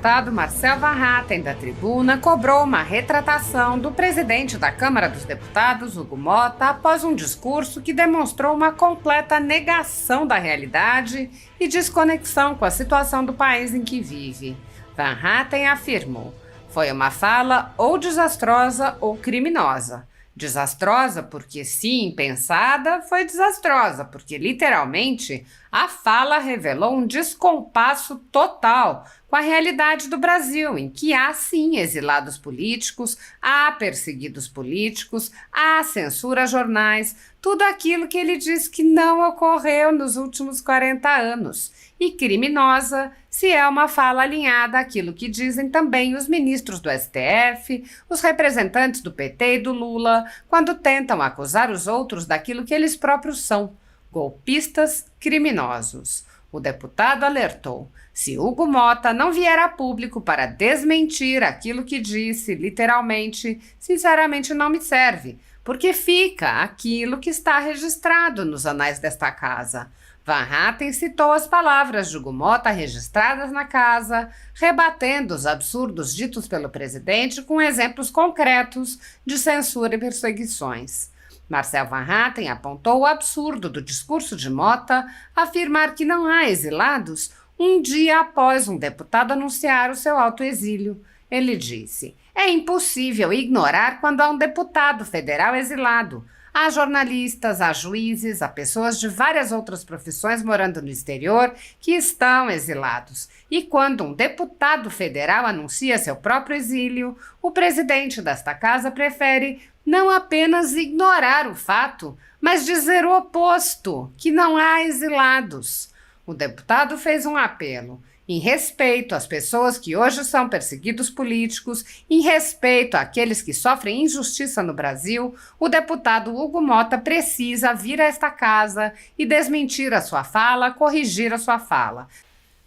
deputado Marcel Van Hatten, da tribuna, cobrou uma retratação do presidente da Câmara dos Deputados, Hugo Motta, após um discurso que demonstrou uma completa negação da realidade e desconexão com a situação do país em que vive. Van Hatten afirmou: foi uma fala ou desastrosa ou criminosa. Desastrosa porque, sim, pensada, foi desastrosa porque, literalmente, a fala revelou um descompasso total com a realidade do Brasil, em que há, sim, exilados políticos, há perseguidos políticos, há censura a jornais, tudo aquilo que ele diz que não ocorreu nos últimos 40 anos. E criminosa se é uma fala alinhada àquilo que dizem também os ministros do STF, os representantes do PT e do Lula, quando tentam acusar os outros daquilo que eles próprios são, golpistas criminosos. O deputado alertou: se Hugo Motta não vier a público para desmentir aquilo que disse, literalmente, sinceramente não me serve, porque fica aquilo que está registrado nos anais desta casa. Van Hatten citou as palavras de Hugo Motta registradas na casa, rebatendo os absurdos ditos pelo presidente com exemplos concretos de censura e perseguições. Marcel Van Hatten apontou o absurdo do discurso de Motta afirmar que não há exilados um dia após um deputado anunciar o seu autoexílio. Ele disse: é impossível ignorar quando há um deputado federal exilado. Há jornalistas, há juízes, há pessoas de várias outras profissões morando no exterior que estão exilados. E quando um deputado federal anuncia seu próprio exílio, o presidente desta casa prefere não apenas ignorar o fato, mas dizer o oposto, que não há exilados. O deputado fez um apelo: em respeito às pessoas que hoje são perseguidos políticos, em respeito àqueles que sofrem injustiça no Brasil, o deputado Hugo Motta precisa vir a esta casa e desmentir a sua fala, corrigir a sua fala.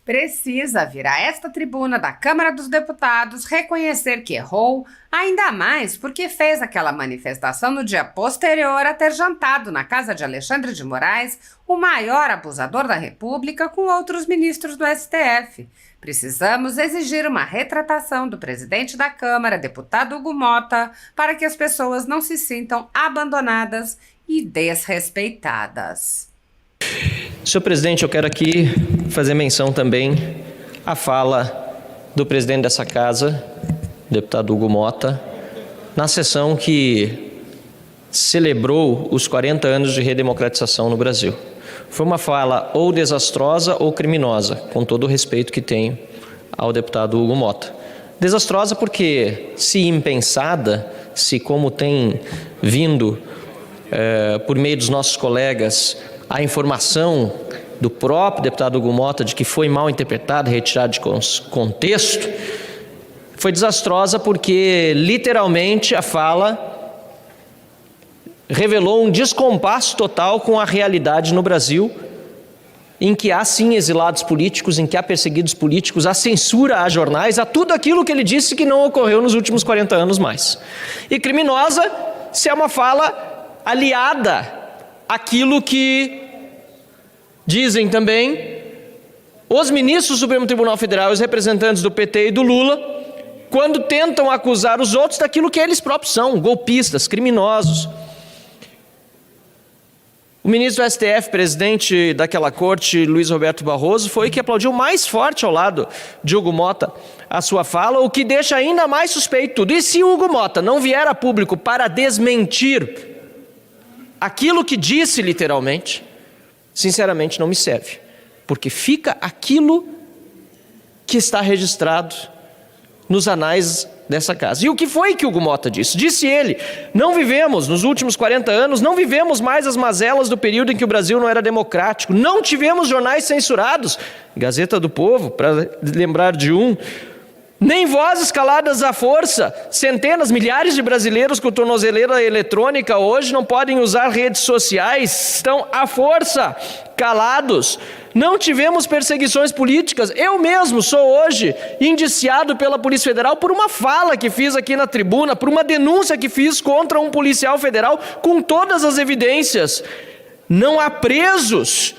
Precisa vir a esta tribuna da Câmara dos Deputados reconhecer que errou, ainda mais porque fez aquela manifestação no dia posterior a ter jantado na casa de Alexandre de Moraes, o maior abusador da República, com outros ministros do STF. Precisamos exigir uma retratação do presidente da Câmara, deputado Hugo Motta, para que as pessoas não se sintam abandonadas e desrespeitadas. Senhor presidente, eu quero aqui fazer menção também à fala do presidente dessa casa, deputado Hugo Motta, na sessão que celebrou os 40 anos de redemocratização no Brasil. Foi uma fala ou desastrosa ou criminosa, com todo o respeito que tenho ao deputado Hugo Motta. Desastrosa porque, se impensada, se como tem vindo por meio dos nossos colegas a informação do próprio deputado Hugo Motta de que foi mal interpretada, retirada de contexto, foi desastrosa porque, literalmente, a fala revelou um descompasso total com a realidade no Brasil, em que há, sim, exilados políticos, em que há perseguidos políticos, há censura a jornais, há tudo aquilo que ele disse que não ocorreu nos últimos 40 anos mais. E criminosa se é uma fala aliada àquilo que dizem também os ministros do Supremo Tribunal Federal e os representantes do PT e do Lula, quando tentam acusar os outros daquilo que eles próprios são, golpistas, criminosos. O ministro do STF, presidente daquela corte, Luiz Roberto Barroso, foi que aplaudiu mais forte ao lado de Hugo Motta a sua fala, o que deixa ainda mais suspeito tudo. E se Hugo Motta não vier a público para desmentir aquilo que disse literalmente, sinceramente não me serve, porque fica aquilo que está registrado nos anais dessa casa. E o que foi que Hugo Motta disse? Disse ele: não vivemos, nos últimos 40 anos, não vivemos mais as mazelas do período em que o Brasil não era democrático, não tivemos jornais censurados, Gazeta do Povo, para lembrar de um, nem vozes caladas à força. Centenas, milhares de brasileiros com tornozeleira eletrônica hoje não podem usar redes sociais, estão à força, calados. Não tivemos perseguições políticas. Eu mesmo sou hoje indiciado pela Polícia Federal por uma fala que fiz aqui na tribuna, por uma denúncia que fiz contra um policial federal com todas as evidências. Não há presos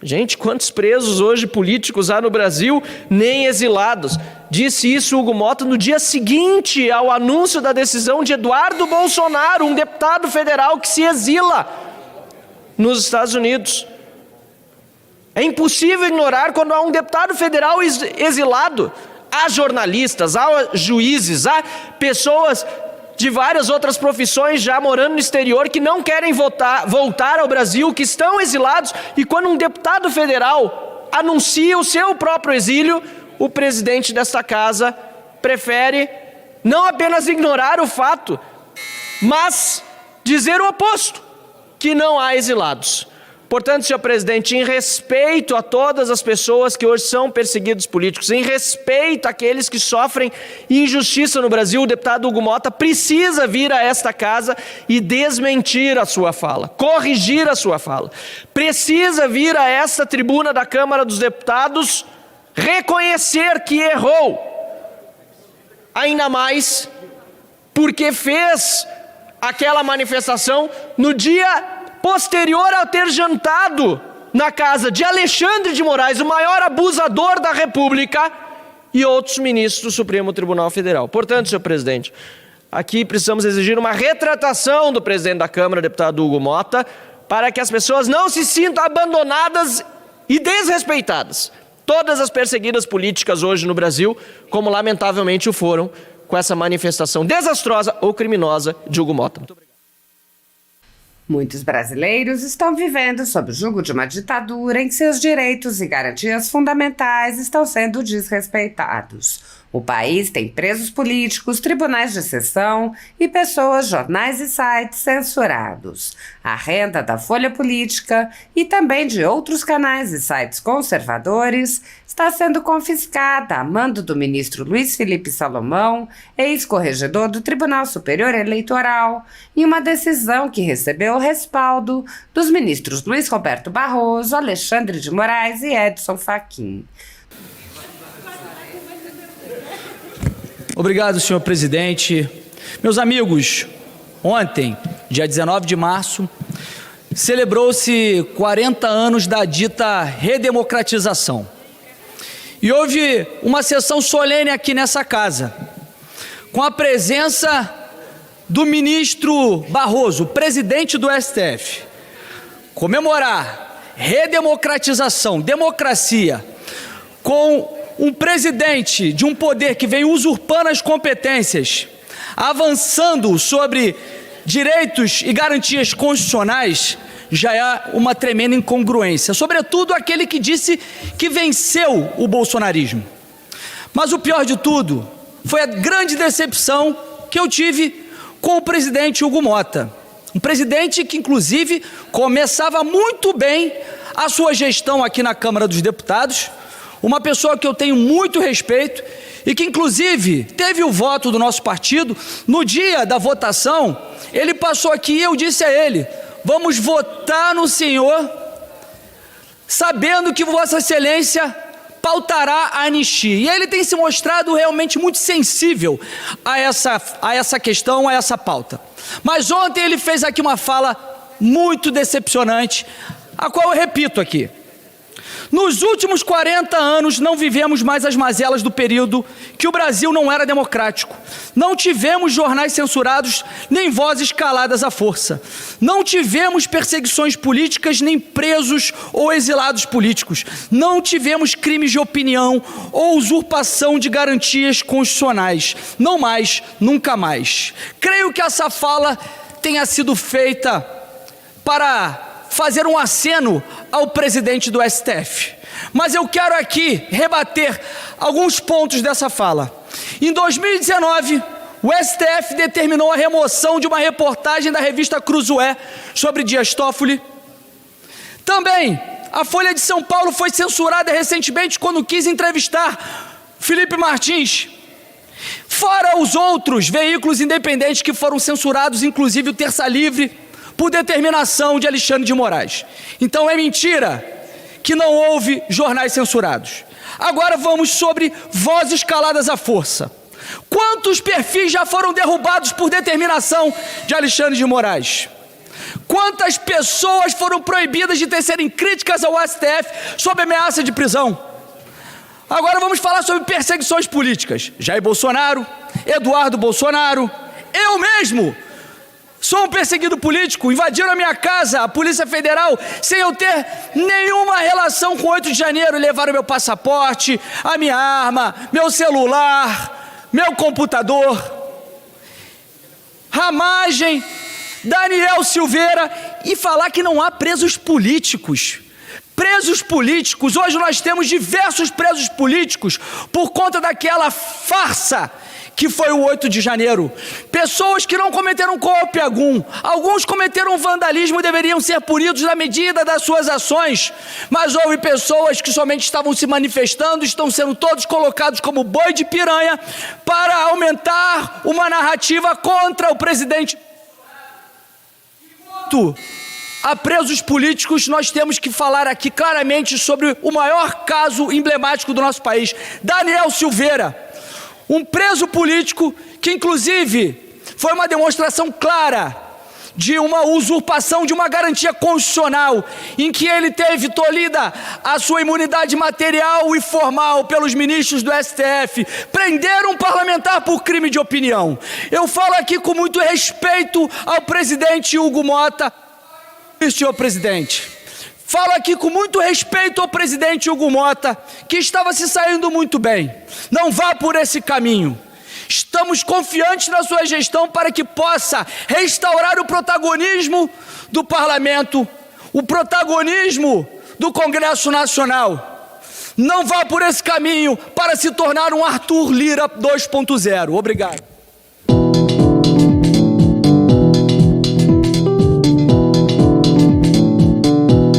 Gente, quantos presos hoje políticos há no Brasil, nem exilados? Disse isso Hugo Motta no dia seguinte ao anúncio da decisão de Eduardo Bolsonaro, um deputado federal que se exila nos Estados Unidos. É impossível ignorar quando há um deputado federal exilado. Há jornalistas, há juízes, há pessoas de várias outras profissões já morando no exterior que não querem voltar ao Brasil, que estão exilados, e quando um deputado federal anuncia o seu próprio exílio, o presidente desta casa prefere não apenas ignorar o fato, mas dizer o oposto, que não há exilados. Portanto, senhor presidente, em respeito a todas as pessoas que hoje são perseguidos políticos, em respeito àqueles que sofrem injustiça no Brasil, o deputado Hugo Motta precisa vir a esta casa e desmentir a sua fala, corrigir a sua fala. Precisa vir a esta tribuna da Câmara dos Deputados reconhecer que errou, ainda mais porque fez aquela manifestação no dia posterior ao ter jantado na casa de Alexandre de Moraes, o maior abusador da República, e outros ministros do Supremo Tribunal Federal. Portanto, senhor presidente, aqui precisamos exigir uma retratação do presidente da Câmara, deputado Hugo Motta, para que as pessoas não se sintam abandonadas e desrespeitadas. Todas as perseguidas políticas hoje no Brasil, como lamentavelmente o foram com essa manifestação desastrosa ou criminosa de Hugo Motta. Muito obrigado. Muitos brasileiros estão vivendo sob o jugo de uma ditadura em que seus direitos e garantias fundamentais estão sendo desrespeitados. O país tem presos políticos, tribunais de exceção e pessoas, jornais e sites censurados. A renda da Folha Política e também de outros canais e sites conservadores está sendo confiscada a mando do ministro Luiz Felipe Salomão, ex-corregedor do Tribunal Superior Eleitoral, em uma decisão que recebeu o respaldo dos ministros Luiz Roberto Barroso, Alexandre de Moraes e Edson Fachin. Obrigado, senhor presidente. Meus amigos, ontem, dia 19 de março, celebrou-se 40 anos da dita redemocratização. E houve uma sessão solene aqui nessa casa, com a presença do ministro Barroso, presidente do STF. Comemorar redemocratização, democracia, com um presidente de um poder que vem usurpando as competências, avançando sobre direitos e garantias constitucionais, já é uma tremenda incongruência, sobretudo aquele que disse que venceu o bolsonarismo. Mas o pior de tudo foi a grande decepção que eu tive com o presidente Hugo Motta, um presidente que inclusive começava muito bem a sua gestão aqui na Câmara dos Deputados, uma pessoa que eu tenho muito respeito e que inclusive teve o voto do nosso partido. No dia da votação, ele passou aqui e eu disse a ele: vamos votar no senhor, sabendo que Vossa Excelência pautará a anistia. E ele tem se mostrado realmente muito sensível a essa questão, a essa pauta. Mas ontem ele fez aqui uma fala muito decepcionante, a qual eu repito aqui. Nos últimos 40 anos não vivemos mais as mazelas do período que o Brasil não era democrático. Não tivemos jornais censurados, nem vozes caladas à força. Não tivemos perseguições políticas, nem presos ou exilados políticos. Não tivemos crimes de opinião ou usurpação de garantias constitucionais. Não mais, nunca mais. Creio que essa fala tenha sido feita para fazer um aceno ao presidente do STF. Mas eu quero aqui rebater alguns pontos dessa fala. Em 2019, o STF determinou a remoção de uma reportagem da revista Cruzoé sobre Dias Toffoli. Também, a Folha de São Paulo foi censurada recentemente quando quis entrevistar Felipe Martins. Fora os outros veículos independentes que foram censurados, inclusive o Terça Livre, por determinação de Alexandre de Moraes. Então é mentira que não houve jornais censurados. Agora vamos sobre vozes caladas à força. Quantos perfis já foram derrubados por determinação de Alexandre de Moraes? Quantas pessoas foram proibidas de tecerem críticas ao STF sob ameaça de prisão? Agora vamos falar sobre perseguições políticas. Jair Bolsonaro, Eduardo Bolsonaro, eu mesmo sou um perseguido político. Invadiram a minha casa, a Polícia Federal, sem eu ter nenhuma relação com 8 de janeiro. Levaram meu passaporte, a minha arma, meu celular, meu computador. Ramagem, Daniel Silveira, e falar que não há presos políticos. Presos políticos, hoje nós temos diversos presos políticos por conta daquela farsa que foi o 8 de janeiro. Pessoas que não cometeram golpe algum, alguns cometeram vandalismo e deveriam ser punidos na medida das suas ações, mas houve pessoas que somente estavam se manifestando, estão sendo todos colocados como boi de piranha para aumentar uma narrativa contra o presidente. A presos políticos, nós temos que falar aqui claramente sobre o maior caso emblemático do nosso país, Daniel Silveira, um preso político que inclusive foi uma demonstração clara de uma usurpação de uma garantia constitucional, em que ele teve tolhida a sua imunidade material e formal pelos ministros do STF, prenderam um parlamentar por crime de opinião. Eu falo aqui com muito respeito ao presidente Hugo Mota, senhor presidente. Falo aqui com muito respeito ao presidente Hugo Mota, que estava se saindo muito bem. Não vá por esse caminho. Estamos confiantes na sua gestão para que possa restaurar o protagonismo do parlamento, o protagonismo do Congresso Nacional. Não vá por esse caminho para se tornar um Arthur Lira 2.0. Obrigado.